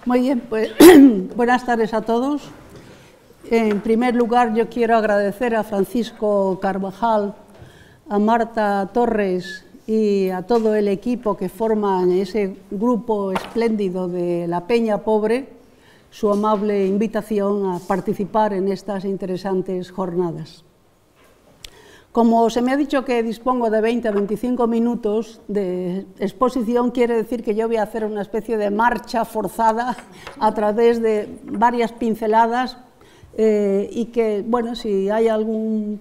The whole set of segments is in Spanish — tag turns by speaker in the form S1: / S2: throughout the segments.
S1: Muy bien, pues buenas tardes a todos. En primer lugar, yo quiero agradecer a Francisco Carvajal, a Marta Torres y a todo el equipo que forman ese grupo espléndido de La Peña Pobre, su amable invitación a participar en estas interesantes jornadas. Como se me ha dicho que dispongo de 20 a 25 minutos de exposición, quiere decir que yo voy a hacer una especie de marcha forzada a través de varias pinceladas y que, bueno, si hay algún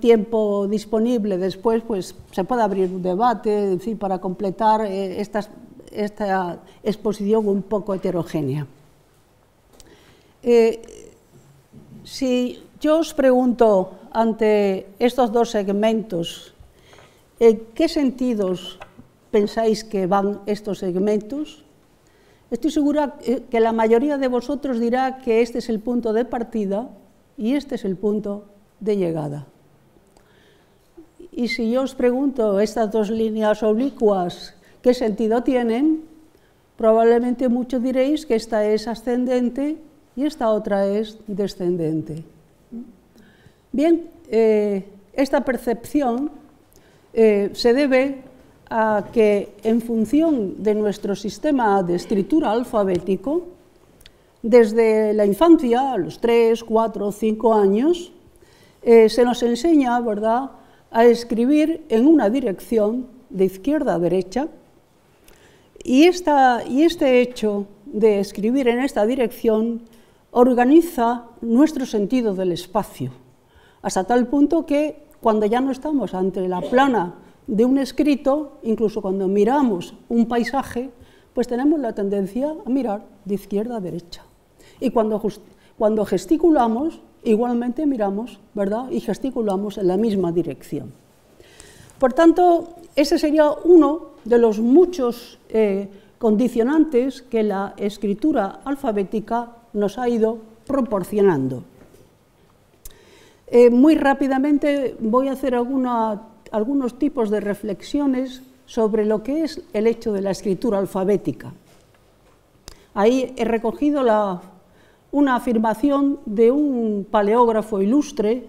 S1: tiempo disponible después, pues se puede abrir un debate, en fin, para completar esta exposición un poco heterogénea. Si yo os pregunto, ante estos dos segmentos, ¿en qué sentidos pensáis que van estos segmentos? Estoy segura que la mayoría de vosotros dirá que este es el punto de partida y este es el punto de llegada. Y si yo os pregunto estas dos líneas oblicuas, ¿qué sentido tienen? Probablemente muchos diréis que esta es ascendente y esta otra es descendente. Bien, esta percepción se debe a que en función de nuestro sistema de escritura alfabético, desde la infancia, a los 3, 4, 5 años, se nos enseña, ¿verdad?, a escribir en una dirección de izquierda a derecha, y este hecho de escribir en esta dirección organiza nuestro sentido del espacio, hasta tal punto que cuando ya no estamos ante la plana de un escrito, incluso cuando miramos un paisaje, pues tenemos la tendencia a mirar de izquierda a derecha. Y cuando gesticulamos, igualmente miramos, ¿verdad?, y gesticulamos en la misma dirección. Por tanto, ese sería uno de los muchos condicionantes que la escritura alfabética nos ha ido proporcionando. Muy rápidamente voy a hacer algunos tipos de reflexiones sobre lo que es el hecho de la escritura alfabética. Ahí he recogido una afirmación de un paleógrafo ilustre,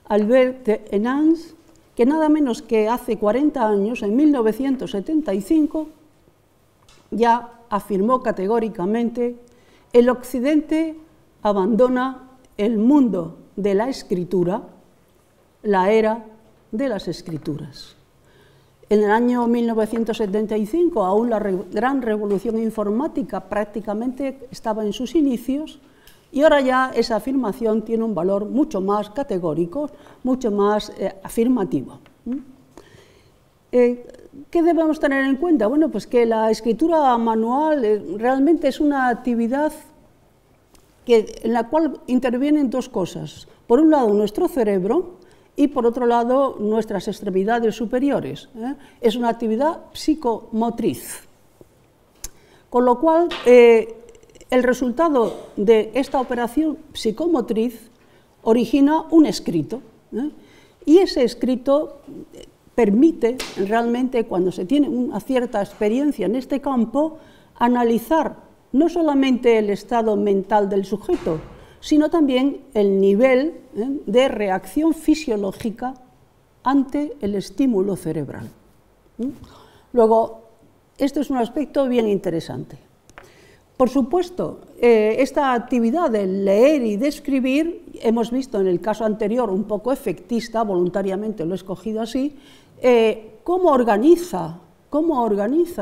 S1: Albert de Henans, que nada menos que hace 40 años, en 1975, ya afirmó categóricamente: el Occidente abandona el mundo de la escritura, la era de las escrituras. En el año 1975, aún la gran revolución informática prácticamente estaba en sus inicios, y ahora ya esa afirmación tiene un valor mucho más categórico, mucho más afirmativo. ¿Qué debemos tener en cuenta? Bueno, pues que la escritura manual realmente es una actividad en la cual intervienen dos cosas. Por un lado, nuestro cerebro, y por otro lado, nuestras extremidades superiores. Es una actividad psicomotriz. Con lo cual, el resultado de esta operación psicomotriz origina un escrito. Y ese escrito permite realmente, cuando se tiene una cierta experiencia en este campo, analizar no solamente el estado mental del sujeto, sino también el nivel de reacción fisiológica ante el estímulo cerebral. Luego, esto es un aspecto bien interesante. Por supuesto, esta actividad de leer y de escribir, hemos visto en el caso anterior un poco efectista, voluntariamente lo he escogido así, cómo organiza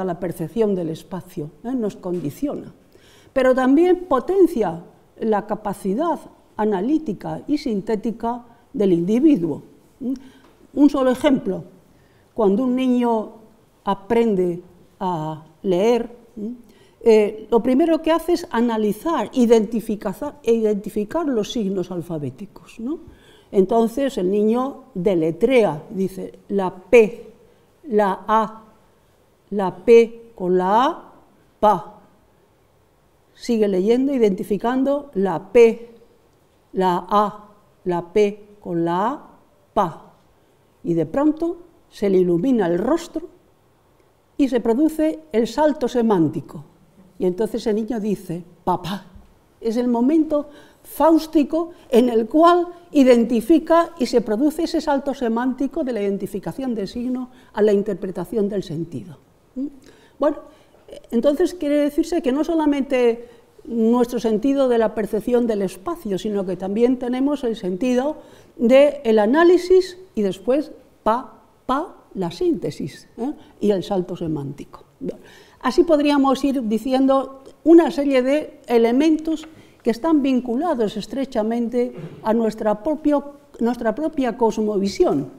S1: la percepción del espacio, nos condiciona, pero también potencia la capacidad analítica y sintética del individuo. Un solo ejemplo: cuando un niño aprende a leer, lo primero que hace es analizar, identificar los signos alfabéticos, ¿no? Entonces el niño deletrea, dice la P, la A, la P con la A, pa. Sigue leyendo, identificando la P, la A, la P con la A, pa. Y de pronto se le ilumina el rostro y se produce el salto semántico. Y entonces el niño dice, papá. Es el momento fáustico en el cual identifica y se produce ese salto semántico de la identificación del signo a la interpretación del sentido. Bueno, entonces quiere decirse que no solamente nuestro sentido de la percepción del espacio, sino que también tenemos el sentido del análisis y después la síntesis y el salto semántico. Así podríamos ir diciendo una serie de elementos que están vinculados estrechamente a nuestra propia cosmovisión,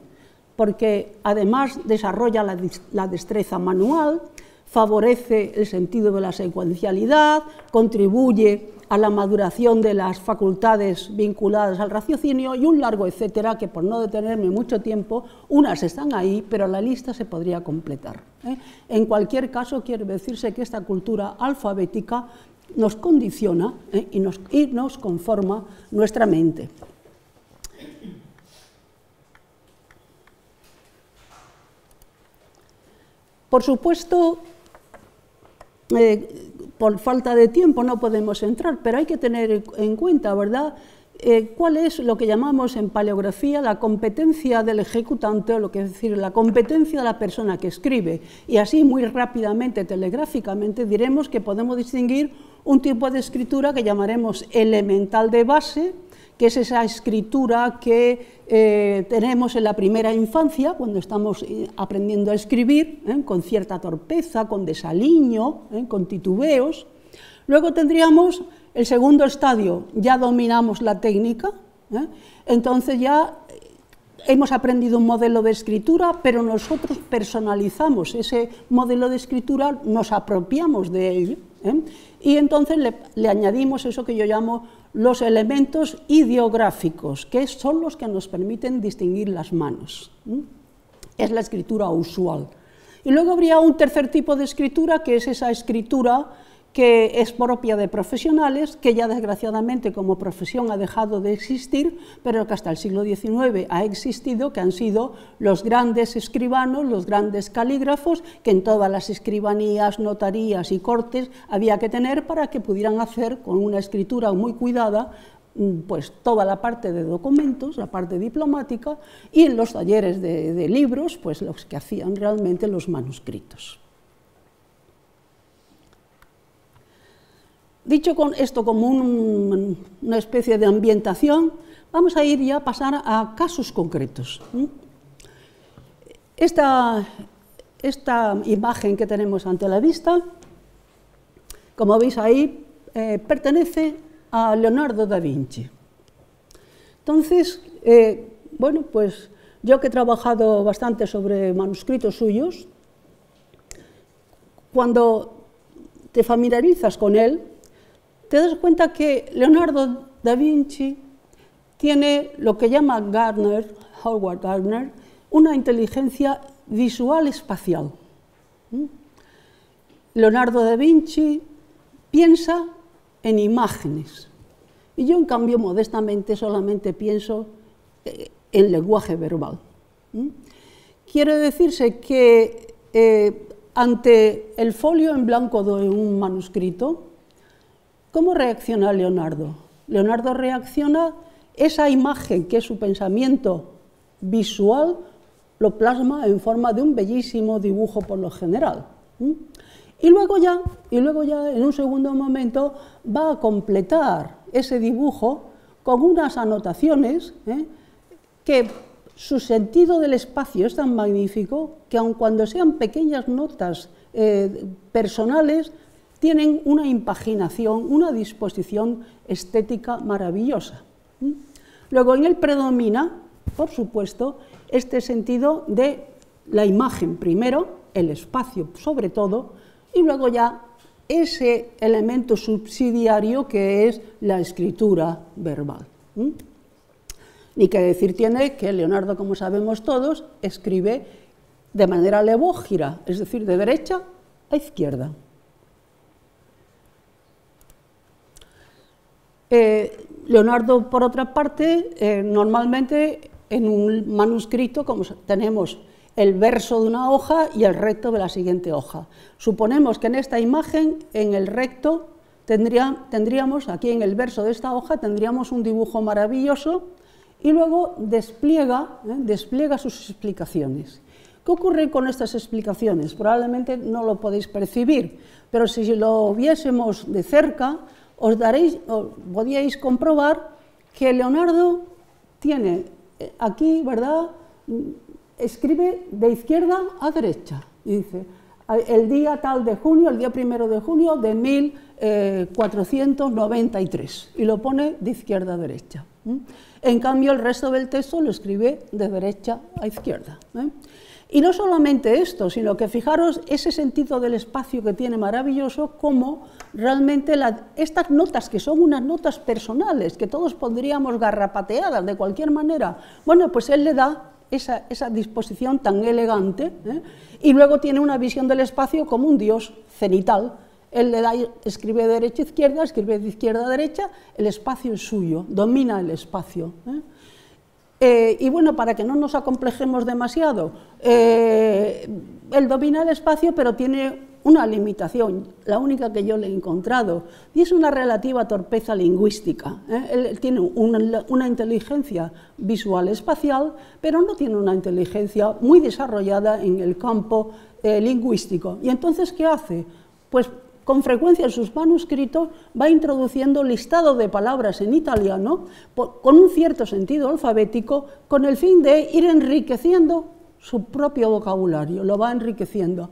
S1: porque además desarrolla la destreza manual, favorece el sentido de la secuencialidad, contribuye a la maduración de las facultades vinculadas al raciocinio y un largo etcétera que, por no detenerme mucho tiempo, unas están ahí, pero la lista se podría completar. En cualquier caso, quiere decirse que esta cultura alfabética nos condiciona y nos conforma nuestra mente. Por supuesto, por falta de tiempo no podemos entrar, pero hay que tener en cuenta, ¿verdad?, cuál es lo que llamamos en paleografía la competencia del ejecutante, o lo que es decir, la competencia de la persona que escribe. Y así, muy rápidamente, telegráficamente, diremos que podemos distinguir un tipo de escritura que llamaremos elemental de base, que es esa escritura que tenemos en la primera infancia, cuando estamos aprendiendo a escribir, con cierta torpeza, con desaliño, con titubeos. Luego tendríamos el segundo estadio, ya dominamos la técnica, entonces ya hemos aprendido un modelo de escritura, pero nosotros personalizamos ese modelo de escritura, nos apropiamos de él, y entonces le añadimos eso que yo llamo los elementos ideográficos, que son los que nos permiten distinguir las manos. Es la escritura usual. Y luego habría un tercer tipo de escritura, que es esa escritura que es propia de profesionales, que ya desgraciadamente como profesión ha dejado de existir, pero que hasta el siglo XIX ha existido, que han sido los grandes escribanos, los grandes calígrafos, que en todas las escribanías, notarías y cortes había que tener para que pudieran hacer con una escritura muy cuidada pues toda la parte de documentos, la parte diplomática, y en los talleres de libros, pues los que hacían realmente los manuscritos. Dicho con esto como una especie de ambientación, vamos a ir ya a pasar a casos concretos. Esta imagen que tenemos ante la vista, como veis ahí, pertenece a Leonardo da Vinci. Entonces, bueno, pues yo que he trabajado bastante sobre manuscritos suyos, cuando te familiarizas con él, te das cuenta que Leonardo da Vinci tiene lo que llama Howard Gardner, una inteligencia visual espacial. Leonardo da Vinci piensa en imágenes, y yo en cambio modestamente solamente pienso en lenguaje verbal. Quiere decirse que ante el folio en blanco de un manuscrito, ¿cómo reacciona Leonardo? Leonardo reacciona, esa imagen que es su pensamiento visual, lo plasma en forma de un bellísimo dibujo por lo general. Y luego ya, en un segundo momento, va a completar ese dibujo con unas anotaciones que su sentido del espacio es tan magnífico que aun cuando sean pequeñas notas personales, tienen una impaginación, una disposición estética maravillosa. Luego en él predomina, por supuesto, este sentido de la imagen primero, el espacio sobre todo, y luego ya ese elemento subsidiario que es la escritura verbal. Ni que decir tiene que Leonardo, como sabemos todos, escribe de manera levógira, es decir, de derecha a izquierda. Leonardo, por otra parte, normalmente en un manuscrito, como tenemos el verso de una hoja y el recto de la siguiente hoja. Suponemos que en esta imagen, en el recto, tendríamos, aquí en el verso de esta hoja, tendríamos un dibujo maravilloso y luego despliega sus explicaciones. ¿Qué ocurre con estas explicaciones? Probablemente no lo podéis percibir, pero si lo viésemos de cerca, podíais comprobar que Leonardo tiene aquí, ¿verdad?, escribe de izquierda a derecha, y dice, el día tal de junio, el día 1 de junio de 1493, y lo pone de izquierda a derecha. En cambio, el resto del texto lo escribe de derecha a izquierda. Y no solamente esto, sino que fijaros ese sentido del espacio que tiene maravilloso, como realmente estas notas, que son unas notas personales, que todos pondríamos garrapateadas de cualquier manera, bueno, pues él le da esa disposición tan elegante, y luego tiene una visión del espacio como un dios cenital. Él le da, escribe de derecha a izquierda, escribe de izquierda a derecha, el espacio es suyo, domina el espacio. Y bueno, para que no nos acomplejemos demasiado, él domina el espacio, pero tiene una limitación, la única que yo le he encontrado, y es una relativa torpeza lingüística. Él tiene una inteligencia visual espacial, pero no tiene una inteligencia muy desarrollada en el campo lingüístico. ¿Y entonces qué hace? Pues con frecuencia en sus manuscritos va introduciendo listado de palabras en italiano con un cierto sentido alfabético, con el fin de ir enriqueciendo su propio vocabulario, lo va enriqueciendo.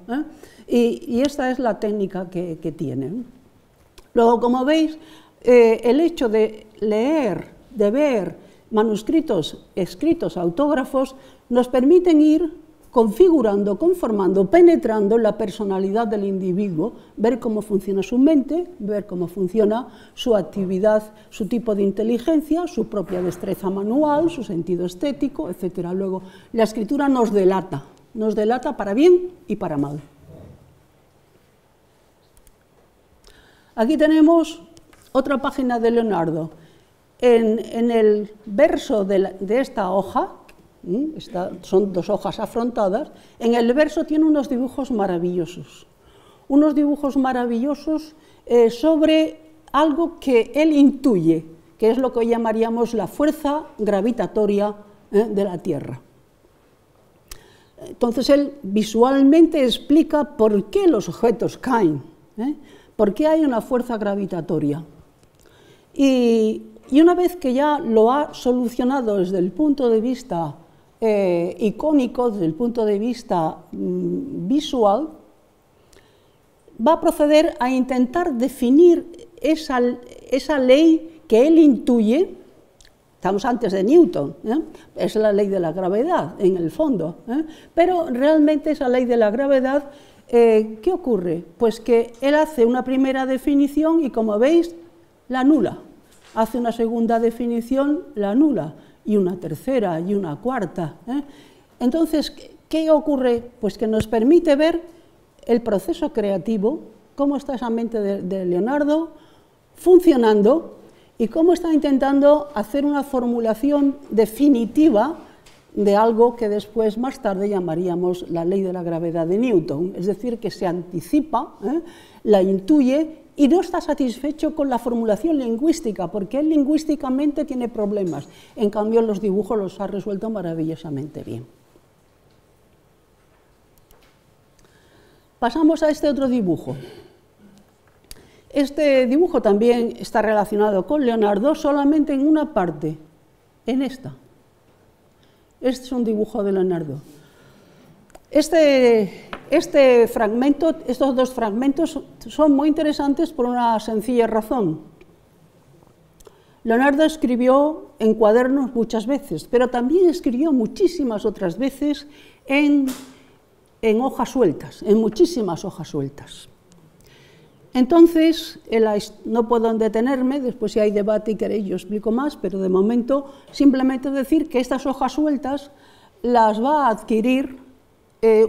S1: Y esta es la técnica que tiene. Luego, como veis, el hecho de leer, de ver manuscritos escritos, autógrafos, nos permiten ir configurando, conformando, penetrando la personalidad del individuo, ver cómo funciona su mente, ver cómo funciona su actividad, su tipo de inteligencia, su propia destreza manual, su sentido estético, etc. Luego, la escritura nos delata para bien y para mal. Aquí tenemos otra página de Leonardo. En el verso de esta hoja, son dos hojas afrontadas, en el verso tiene unos dibujos maravillosos sobre algo que él intuye, que es lo que hoy llamaríamos la fuerza gravitatoria de la Tierra. Entonces él visualmente explica por qué los objetos caen, por qué hay una fuerza gravitatoria. Y una vez que ya lo ha solucionado desde el punto de vista icónico, desde el punto de vista visual, va a proceder a intentar definir esa ley que él intuye. Estamos antes de Newton, es la ley de la gravedad, en el fondo, pero realmente esa ley de la gravedad, ¿qué ocurre? Pues que él hace una primera definición y, como veis, la anula. Hace una segunda definición, la anula, y una tercera y una cuarta. Entonces, ¿qué ocurre? Pues que nos permite ver el proceso creativo, cómo está esa mente de Leonardo funcionando y cómo está intentando hacer una formulación definitiva de algo que después, más tarde, llamaríamos la ley de la gravedad de Newton. Es decir, que se anticipa, la intuye, y no está satisfecho con la formulación lingüística, porque él lingüísticamente tiene problemas. En cambio, los dibujos los ha resuelto maravillosamente bien. Pasamos a este otro dibujo. Este dibujo también está relacionado con Leonardo, solamente en una parte, en esta. Este es un dibujo de Leonardo. Estos dos fragmentos son muy interesantes por una sencilla razón. Leonardo escribió en cuadernos muchas veces, pero también escribió muchísimas otras veces en hojas sueltas, en muchísimas hojas sueltas. Entonces, no puedo detenerme, después si hay debate y queréis yo explico más, pero de momento simplemente decir que estas hojas sueltas las va a adquirir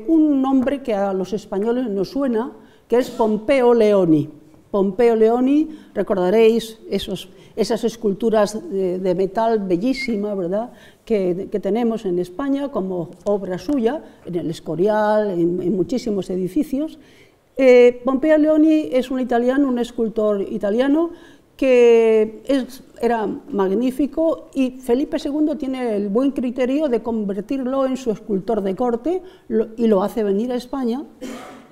S1: un nombre que a los españoles nos suena, que es Pompeo Leoni. Pompeo Leoni, recordaréis esas esculturas de metal bellísima, ¿verdad?, que tenemos en España como obra suya, en el Escorial, en muchísimos edificios. Pompeo Leoni es un italiano, un escultor italiano, que era magnífico, y Felipe II tiene el buen criterio de convertirlo en su escultor de corte y lo hace venir a España.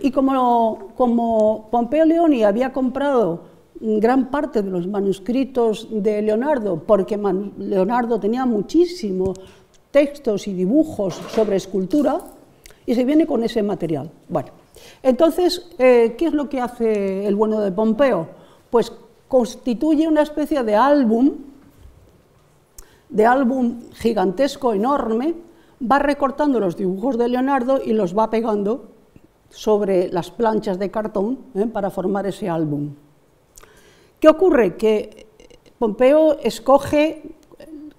S1: Y como Pompeo Leoni había comprado gran parte de los manuscritos de Leonardo, porque Leonardo tenía muchísimos textos y dibujos sobre escultura, y se viene con ese material. Bueno, entonces, ¿qué es lo que hace el bueno de Pompeo? Pues constituye una especie de álbum gigantesco, enorme, va recortando los dibujos de Leonardo y los va pegando sobre las planchas de cartón para formar ese álbum. ¿Qué ocurre? Que Pompeo escoge,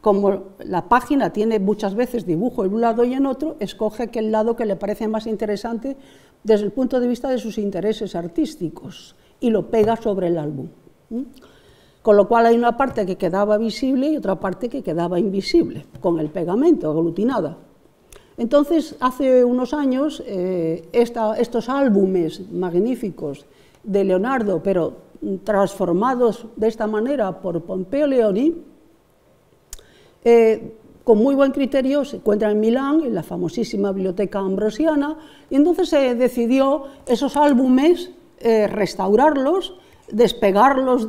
S1: como la página tiene muchas veces dibujo en un lado y en otro, escoge aquel lado que le parece más interesante desde el punto de vista de sus intereses artísticos y lo pega sobre el álbum. Con lo cual hay una parte que quedaba visible y otra parte que quedaba invisible, con el pegamento, aglutinada. Entonces, hace unos años, estos álbumes magníficos de Leonardo, pero transformados de esta manera por Pompeo Leoni, con muy buen criterio se encuentran en Milán, en la famosísima Biblioteca Ambrosiana, y entonces se decidió esos álbumes restaurarlos, despegarlos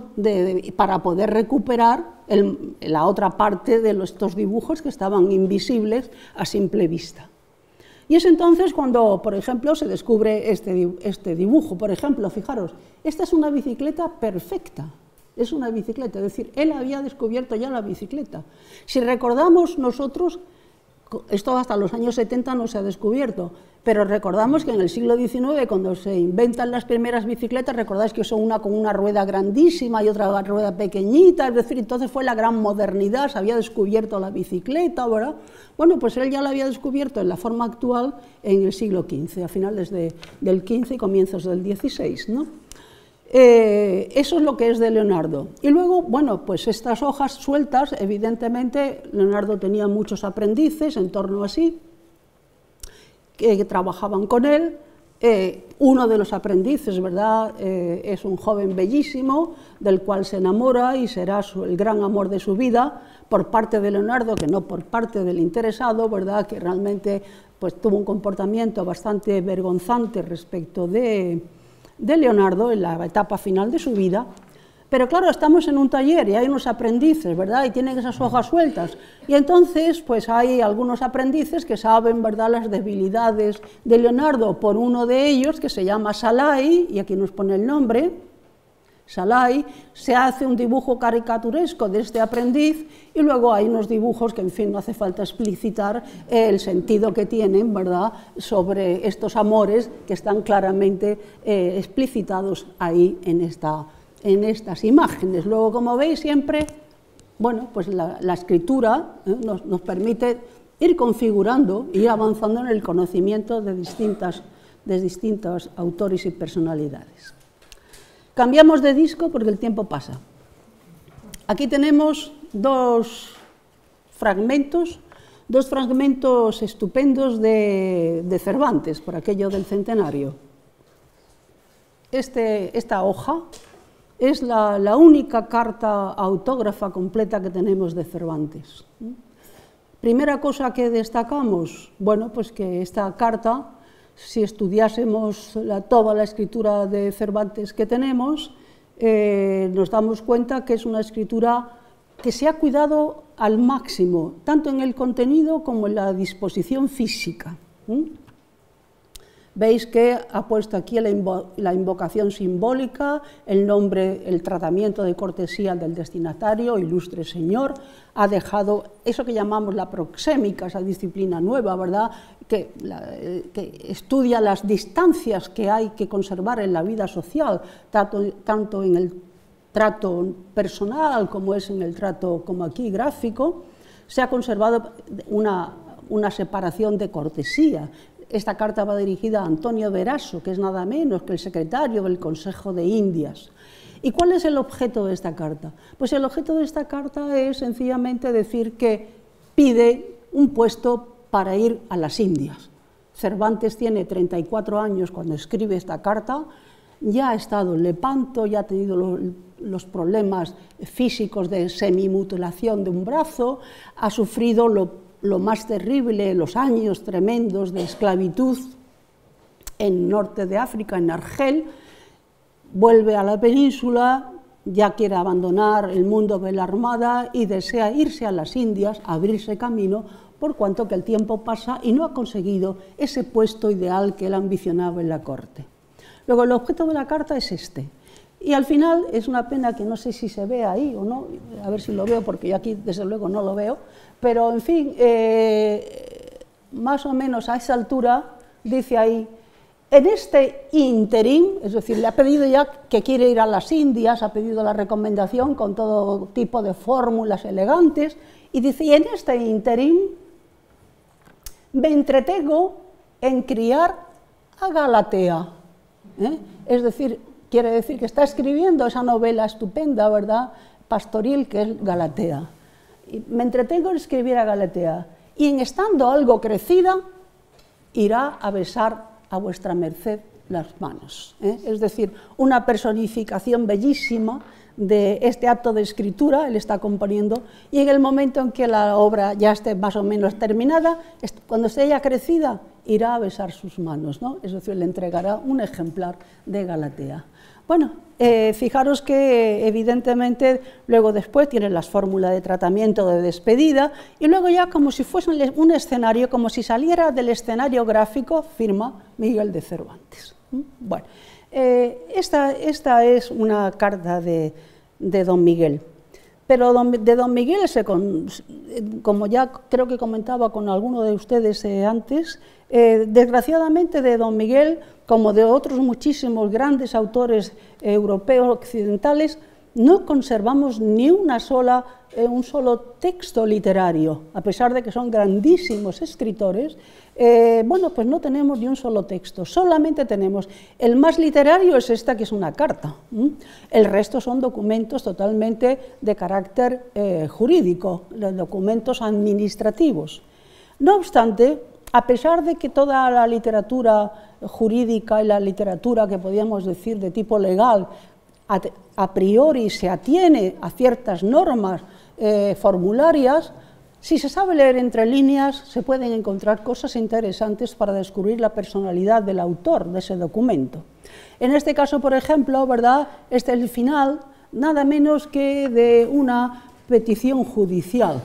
S1: para poder recuperar la otra parte de estos dibujos que estaban invisibles a simple vista. Y es entonces cuando, por ejemplo, se descubre este dibujo. Por ejemplo, fijaros, esta es una bicicleta perfecta, es una bicicleta, es decir, él había descubierto ya la bicicleta. Si recordamos nosotros, esto hasta los años 70 no se ha descubierto, pero recordamos que en el siglo XIX, cuando se inventan las primeras bicicletas, recordáis que son una con una rueda grandísima y otra rueda pequeñita, es decir, entonces fue la gran modernidad, se había descubierto la bicicleta, ¿verdad? Bueno, pues él ya la había descubierto en la forma actual en el siglo XV, a finales del XV y comienzos del XVI, ¿no? Eso es lo que es de Leonardo. Y luego, bueno, pues estas hojas sueltas, evidentemente, Leonardo tenía muchos aprendices en torno a sí, que trabajaban con él. Uno de los aprendices, ¿verdad?, es un joven bellísimo, del cual se enamora y será el gran amor de su vida, por parte de Leonardo, que no por parte del interesado, ¿verdad?, que realmente pues, tuvo un comportamiento bastante vergonzante respecto de Leonardo en la etapa final de su vida. Pero claro, estamos en un taller y hay unos aprendices, ¿verdad?, y tienen esas hojas sueltas. Y entonces, pues hay algunos aprendices que saben, ¿verdad?, las debilidades de Leonardo. Por uno de ellos, que se llama Salai, y aquí nos pone el nombre, Salai, se hace un dibujo caricaturesco de este aprendiz y luego hay unos dibujos que, en fin, no hace falta explicitar el sentido que tienen, ¿verdad?, sobre estos amores que están claramente explicitados ahí en estas imágenes. Luego, como veis, siempre, bueno, pues la escritura nos permite ir configurando, ir avanzando en el conocimiento de distintos autores y personalidades. Cambiamos de disco porque el tiempo pasa. Aquí tenemos dos fragmentos estupendos de Cervantes, por aquello del centenario. Esta hoja es la única carta autógrafa completa que tenemos de Cervantes. Primera cosa que destacamos, bueno, pues que esta carta, si estudiásemos toda la escritura de Cervantes que tenemos, nos damos cuenta que es una escritura que se ha cuidado al máximo, tanto en el contenido como en la disposición física. Veis que ha puesto aquí la invocación simbólica, el nombre, el tratamiento de cortesía del destinatario, ilustre señor, ha dejado eso que llamamos la proxémica, esa disciplina nueva, ¿verdad?, que estudia las distancias que hay que conservar en la vida social, tanto en el trato personal como es en el trato, como aquí, gráfico. Se ha conservado una separación de cortesía. Esta carta va dirigida a Antonio Veraso, que es nada menos que el secretario del Consejo de Indias. ¿Y cuál es el objeto de esta carta? Pues el objeto de esta carta es sencillamente decir que pide un puesto para ir a las Indias. Cervantes tiene 34 años cuando escribe esta carta, ya ha estado en Lepanto, ya ha tenido los problemas físicos de semimutilación de un brazo, ha sufrido lo más terrible, los años tremendos de esclavitud en norte de África, en Argel, vuelve a la península, ya quiere abandonar el mundo de la armada y desea irse a las Indias, abrirse camino, por cuanto que el tiempo pasa y no ha conseguido ese puesto ideal que él ambicionaba en la corte. Luego, el objeto de la carta es este. Y al final, es una pena que no sé si se ve ahí o no, a ver si lo veo, porque yo aquí desde luego no lo veo, pero en fin, más o menos a esa altura, dice ahí, en este ínterin, es decir, le ha pedido ya que quiere ir a las Indias, ha pedido la recomendación con todo tipo de fórmulas elegantes, y dice, y en este ínterin me entretengo en criar a Galatea. Es decir, quiere decir que está escribiendo esa novela estupenda, ¿verdad?, pastoril, que es Galatea. Y me entretengo en escribir a Galatea, y en estando algo crecida, irá a besar a vuestra merced las manos. Es decir, una personificación bellísima de este acto de escritura, él está componiendo, y en el momento en que la obra ya esté más o menos terminada, cuando esté ya crecida, irá a besar sus manos, ¿no? Es decir, le entregará un ejemplar de Galatea. Bueno, fijaros que evidentemente luego después tienen las fórmulas de tratamiento de despedida y luego ya como si fuese un escenario, como si saliera del escenario gráfico, firma Miguel de Cervantes. Bueno, esta es una carta de don Miguel, pero de don Miguel, como ya creo que comentaba con alguno de ustedes antes, desgraciadamente de don Miguel, como de otros muchísimos grandes autores europeos occidentales, no conservamos ni un solo texto literario, a pesar de que son grandísimos escritores. Bueno, pues no tenemos ni un solo texto, solamente tenemos, el más literario es esta, que es una carta, el resto son documentos totalmente de carácter jurídico, los documentos administrativos. No obstante, a pesar de que toda la literatura jurídica y la literatura que podríamos decir de tipo legal a priori se atiene a ciertas normas formularias, si se sabe leer entre líneas se pueden encontrar cosas interesantes para descubrir la personalidad del autor de ese documento. En este caso, por ejemplo, ¿verdad?, este es el final, nada menos que de una petición judicial,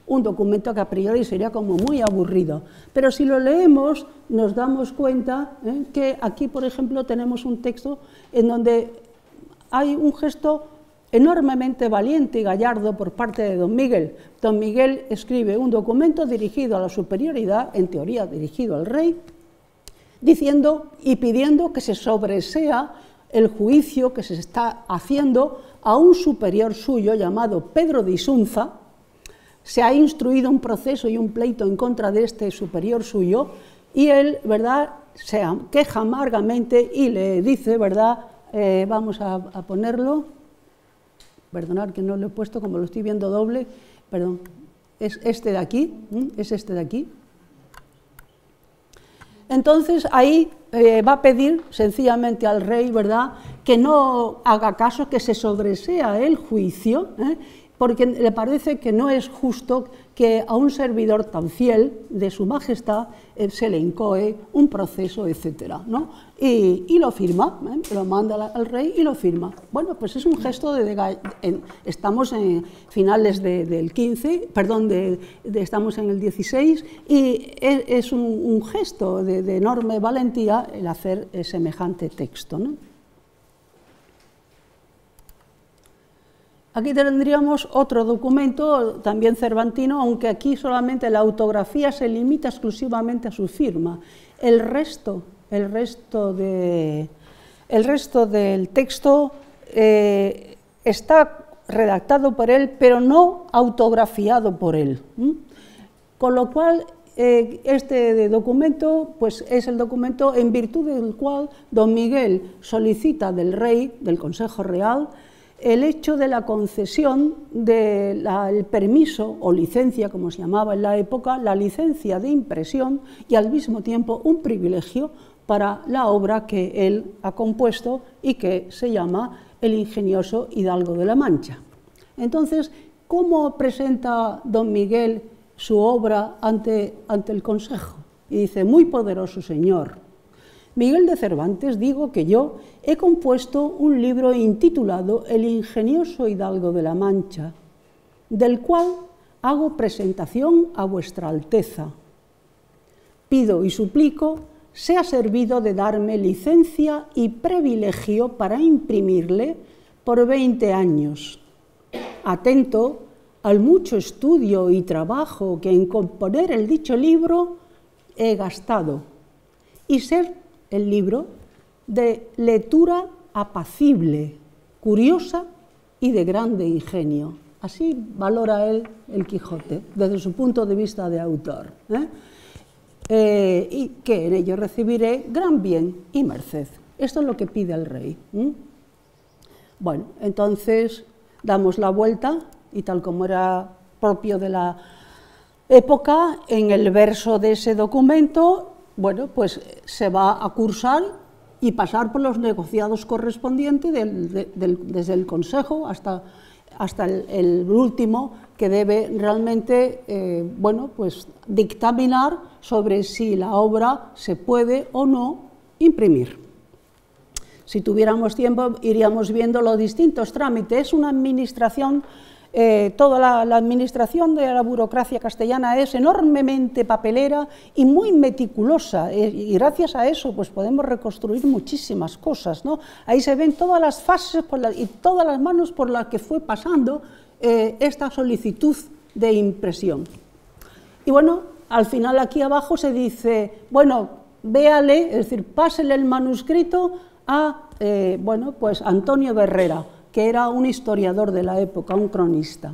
S1: un documento que a priori sería como muy aburrido, pero si lo leemos nos damos cuenta que aquí, por ejemplo, tenemos un texto en donde hay un gesto enormemente valiente y gallardo por parte de don Miguel. Don Miguel escribe un documento dirigido a la superioridad, en teoría dirigido al rey, diciendo y pidiendo que se sobresea el juicio que se está haciendo a un superior suyo llamado Pedro de Isunza. Se ha instruido un proceso y un pleito en contra de este superior suyo y él, ¿verdad?, se queja amargamente y le dice, ¿verdad?, vamos a ponerlo, perdonad que no lo he puesto, como lo estoy viendo doble, perdón, es este de aquí, Entonces ahí va a pedir sencillamente al rey, ¿verdad?, que no haga caso, que se sobresea el juicio, porque le parece que no es justo que a un servidor tan fiel de su majestad se le incoe un proceso, etcétera, ¿no? Y lo firma, lo manda al rey y lo firma. Bueno, pues es un gesto estamos en finales del 15, perdón, estamos en el 16, y es un gesto de enorme valentía el hacer semejante texto, ¿no? Aquí tendríamos otro documento, también cervantino, aunque aquí solamente la autografía se limita exclusivamente a su firma. El resto del texto está redactado por él, pero no autografiado por él. Con lo cual este documento pues, es el documento en virtud del cual don Miguel solicita del rey, del Consejo Real, el hecho de la concesión del permiso o licencia, como se llamaba en la época, la licencia de impresión y al mismo tiempo un privilegio para la obra que él ha compuesto y que se llama El ingenioso Hidalgo de la Mancha. Entonces, ¿cómo presenta don Miguel su obra ante el Consejo? Y dice: muy poderoso señor, Miguel de Cervantes, digo que yo he compuesto un libro intitulado El ingenioso Hidalgo de la Mancha, del cual hago presentación a vuestra Alteza. Pido y suplico sea servido de darme licencia y privilegio para imprimirle por 20 años, atento al mucho estudio y trabajo que en componer el dicho libro he gastado, y ser el libro de lectura apacible, curiosa y de grande ingenio. Así valora él el Quijote, desde su punto de vista de autor, y que en ello recibiré gran bien y merced. Esto es lo que pide el rey. Bueno, entonces damos la vuelta, y tal como era propio de la época, en el verso de ese documento, bueno, pues se va a cursar y pasar por los negociados correspondientes desde el Consejo hasta el último, que debe realmente bueno, pues dictaminar sobre si la obra se puede o no imprimir. Si tuviéramos tiempo iríamos viendo los distintos trámites. Es una administración, toda la administración de la burocracia castellana es enormemente papelera y muy meticulosa, y gracias a eso pues podemos reconstruir muchísimas cosas, ¿no? Ahí se ven todas las fases y todas las manos por las que fue pasando esta solicitud de impresión. Y bueno, al final aquí abajo se dice, bueno, véale, es decir, pásele el manuscrito a bueno, pues Antonio Berrera, que era un historiador de la época, un cronista.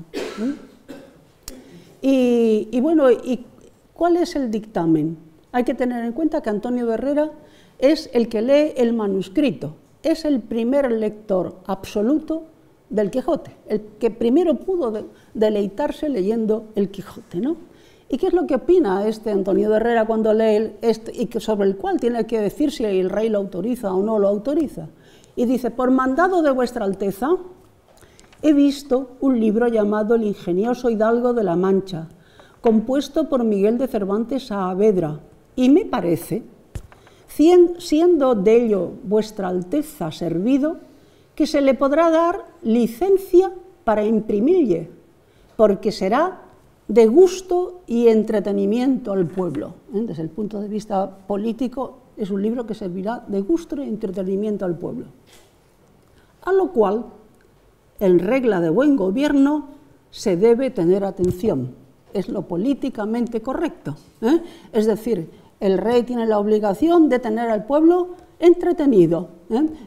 S1: Y bueno, ¿y cuál es el dictamen? Hay que tener en cuenta que Antonio Berrera es el que lee el manuscrito, es el primer lector absoluto del Quijote, el que primero pudo deleitarse leyendo el Quijote, ¿no? ¿Y qué es lo que opina este Antonio Berrera cuando lee y sobre el cual tiene que decir si el rey lo autoriza o no lo autoriza? Y dice: por mandado de vuestra Alteza, he visto un libro llamado El ingenioso Hidalgo de la Mancha, compuesto por Miguel de Cervantes Saavedra, y me parece, siendo de ello vuestra Alteza servido, que se le podrá dar licencia para imprimille, porque será de gusto y entretenimiento al pueblo. Desde el punto de vista político, es un libro que servirá de gusto y entretenimiento al pueblo. A lo cual, en regla de buen gobierno, se debe tener atención. Es lo políticamente correcto. Es decir, el rey tiene la obligación de tener al pueblo entretenido.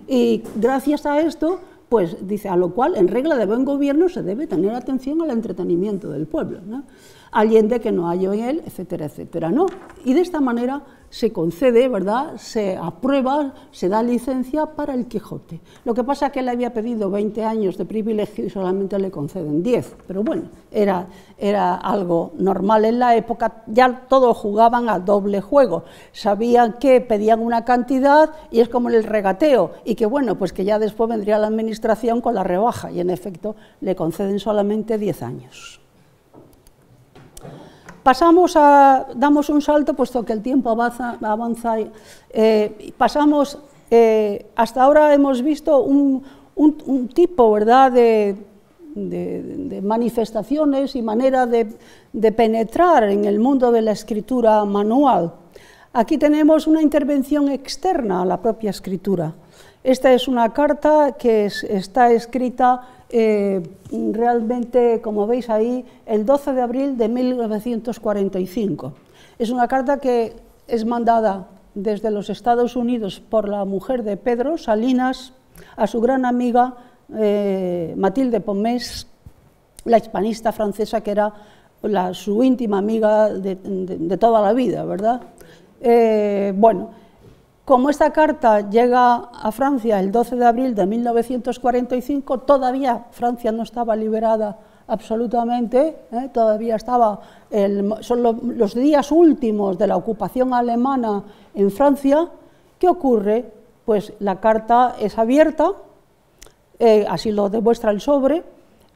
S1: Y gracias a esto, pues dice, a lo cual, en regla de buen gobierno, se debe tener atención al entretenimiento del pueblo, ¿no? Allende que no haya en él, etcétera, etcétera, ¿no? Y de esta manera se concede, ¿verdad?, se aprueba, se da licencia para el Quijote. Lo que pasa es que él había pedido 20 años de privilegio y solamente le conceden 10, pero bueno, era algo normal en la época, ya todos jugaban a doble juego, sabían que pedían una cantidad y es como el regateo, y que bueno, pues que ya después vendría la administración con la rebaja, y en efecto le conceden solamente 10 años. Damos un salto, puesto que el tiempo avanza, pasamos, hasta ahora hemos visto un tipo, ¿verdad?, de manifestaciones y manera de penetrar en el mundo de la escritura manual. Aquí tenemos una intervención externa a la propia escritura. Esta es una carta que está escrita realmente, como veis ahí, el 12 de abril de 1945. Es una carta que es mandada desde los Estados Unidos por la mujer de Pedro Salinas a su gran amiga Mathilde Pomés, la hispanista francesa, que era su íntima amiga de toda la vida, ¿verdad? Bueno, como esta carta llega a Francia el 12 de abril de 1945, todavía Francia no estaba liberada absolutamente, todavía estaba, son los días últimos de la ocupación alemana en Francia. ¿Qué ocurre? Pues la carta es abierta, así lo demuestra el sobre,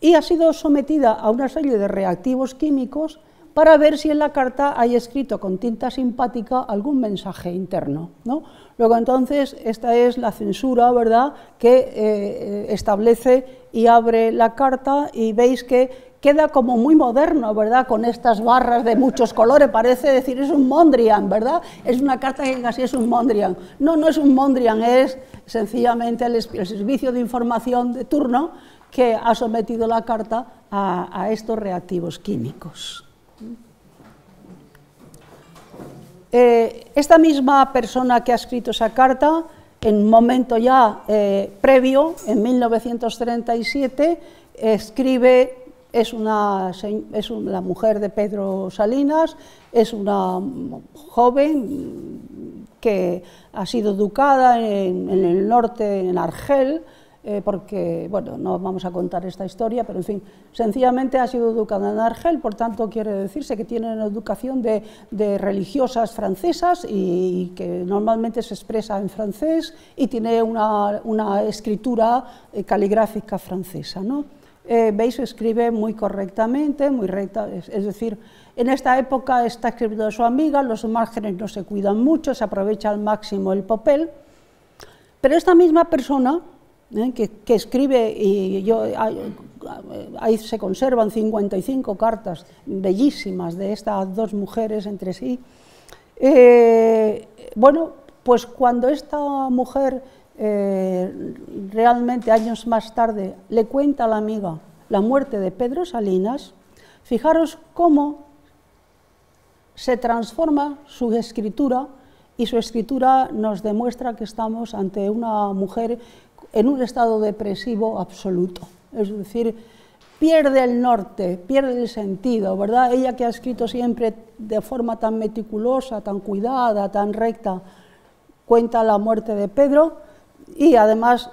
S1: y ha sido sometida a una serie de reactivos químicos para ver si en la carta hay escrito con tinta simpática algún mensaje interno, ¿no? Luego entonces esta es la censura, ¿verdad?, que establece y abre la carta, y veis que queda como muy moderno, ¿verdad?, con estas barras de muchos colores, parece decir, es un Mondrian, ¿verdad?, es una carta que casi es un Mondrian. No, no es un Mondrian, es sencillamente el servicio de información de turno que ha sometido la carta a estos reactivos químicos. Esta misma persona que ha escrito esa carta, en un momento ya previo, en 1937, escribe, es la mujer de Pedro Salinas, es una joven que ha sido educada en el norte, en Argel, porque, bueno, no vamos a contar esta historia, pero en fin, sencillamente ha sido educada en Argel, por tanto quiere decirse que tiene una educación de religiosas francesas y que normalmente se expresa en francés y tiene una escritura caligráfica francesa, ¿no? Veis, escribe muy correctamente, muy recta, es decir, en esta época está escribiendo de su amiga, los márgenes no se cuidan mucho, se aprovecha al máximo el papel, pero esta misma persona que escribe, y ahí se conservan 55 cartas bellísimas de estas dos mujeres entre sí. Bueno, pues cuando esta mujer realmente años más tarde le cuenta a la amiga la muerte de Pedro Salinas, fijaros cómo se transforma su escritura, y su escritura nos demuestra que estamos ante una mujer en un estado depresivo absoluto, es decir, pierde el norte, pierde el sentido, ¿verdad? Ella que ha escrito siempre de forma tan meticulosa, tan cuidada, tan recta, cuenta la muerte de Pedro, y además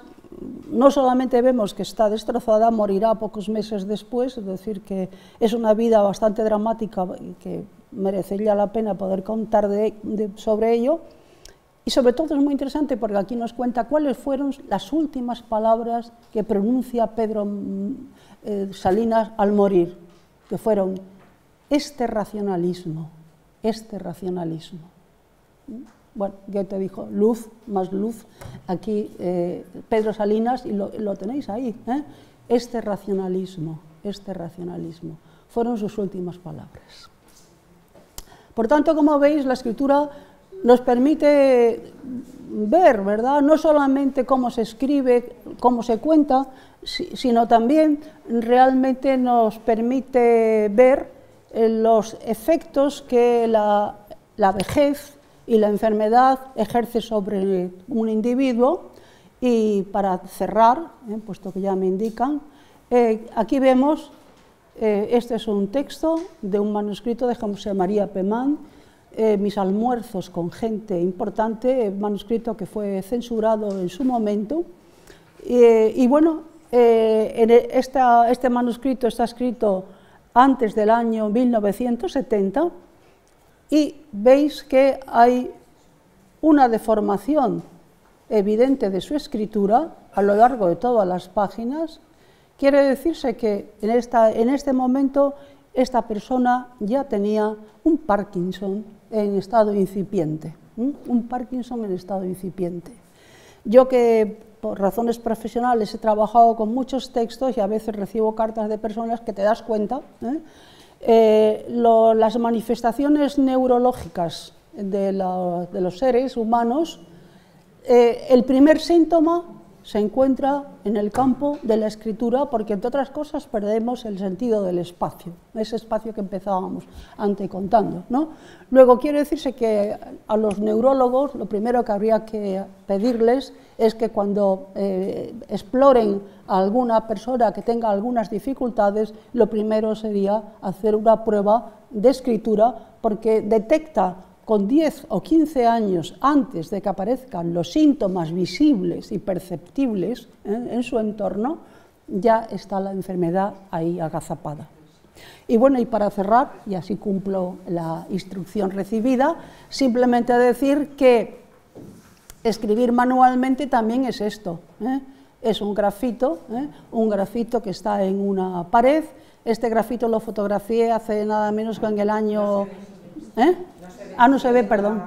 S1: no solamente vemos que está destrozada, morirá pocos meses después, es decir, que es una vida bastante dramática y que merecería la pena poder contar sobre ello. Y sobre todo es muy interesante porque aquí nos cuenta cuáles fueron las últimas palabras que pronuncia Pedro Salinas al morir, que fueron este racionalismo. Bueno, Goethe dijo luz más luz, aquí Pedro Salinas, y lo tenéis ahí, este racionalismo, fueron sus últimas palabras. Por tanto, como veis, la escritura nos permite ver, ¿verdad?, no solamente cómo se escribe, cómo se cuenta, sino también realmente nos permite ver los efectos que la vejez y la enfermedad ejerce sobre un individuo. Y para cerrar, puesto que ya me indican, aquí vemos, este es un texto de un manuscrito de José María Pemán, Mis almuerzos con gente importante, manuscrito que fue censurado en su momento, y bueno, este manuscrito está escrito antes del año 1970, y veis que hay una deformación evidente de su escritura a lo largo de todas las páginas. Quiere decirse que en este momento esta persona ya tenía un Parkinson en estado incipiente, Yo que por razones profesionales he trabajado con muchos textos y a veces recibo cartas de personas que te das cuenta, las manifestaciones neurológicas de los seres humanos, el primer síntoma se encuentra en el campo de la escritura, porque entre otras cosas perdemos el sentido del espacio, ese espacio que empezábamos antes contando, ¿no? Luego quiere decirse que a los neurólogos lo primero que habría que pedirles es que cuando exploren a alguna persona que tenga algunas dificultades, lo primero sería hacer una prueba de escritura, porque detecta con 10 o 15 años antes de que aparezcan los síntomas visibles y perceptibles en su entorno, ya está la enfermedad ahí agazapada. Y bueno, y para cerrar, y así cumplo la instrucción recibida, simplemente decir que escribir manualmente también es esto, es un grafito que está en una pared. Este grafito lo fotografié hace nada menos que en el año... no se ve, perdón.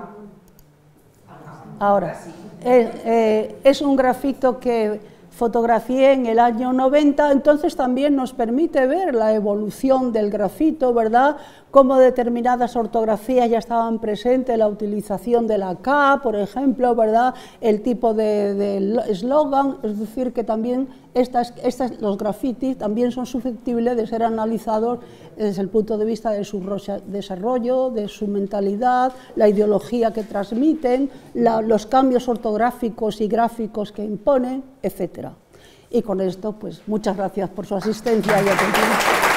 S1: Ahora, es un grafito que fotografié en el año 90, entonces también nos permite ver la evolución del grafito, ¿verdad? Cómo determinadas ortografías ya estaban presentes, la utilización de la K, por ejemplo, ¿verdad? El tipo de eslogan, es decir, que también los grafitis también son susceptibles de ser analizados desde el punto de vista de su desarrollo, de su mentalidad, la ideología que transmiten, los cambios ortográficos y gráficos que imponen, etc. Y con esto, pues muchas gracias por su asistencia y atención.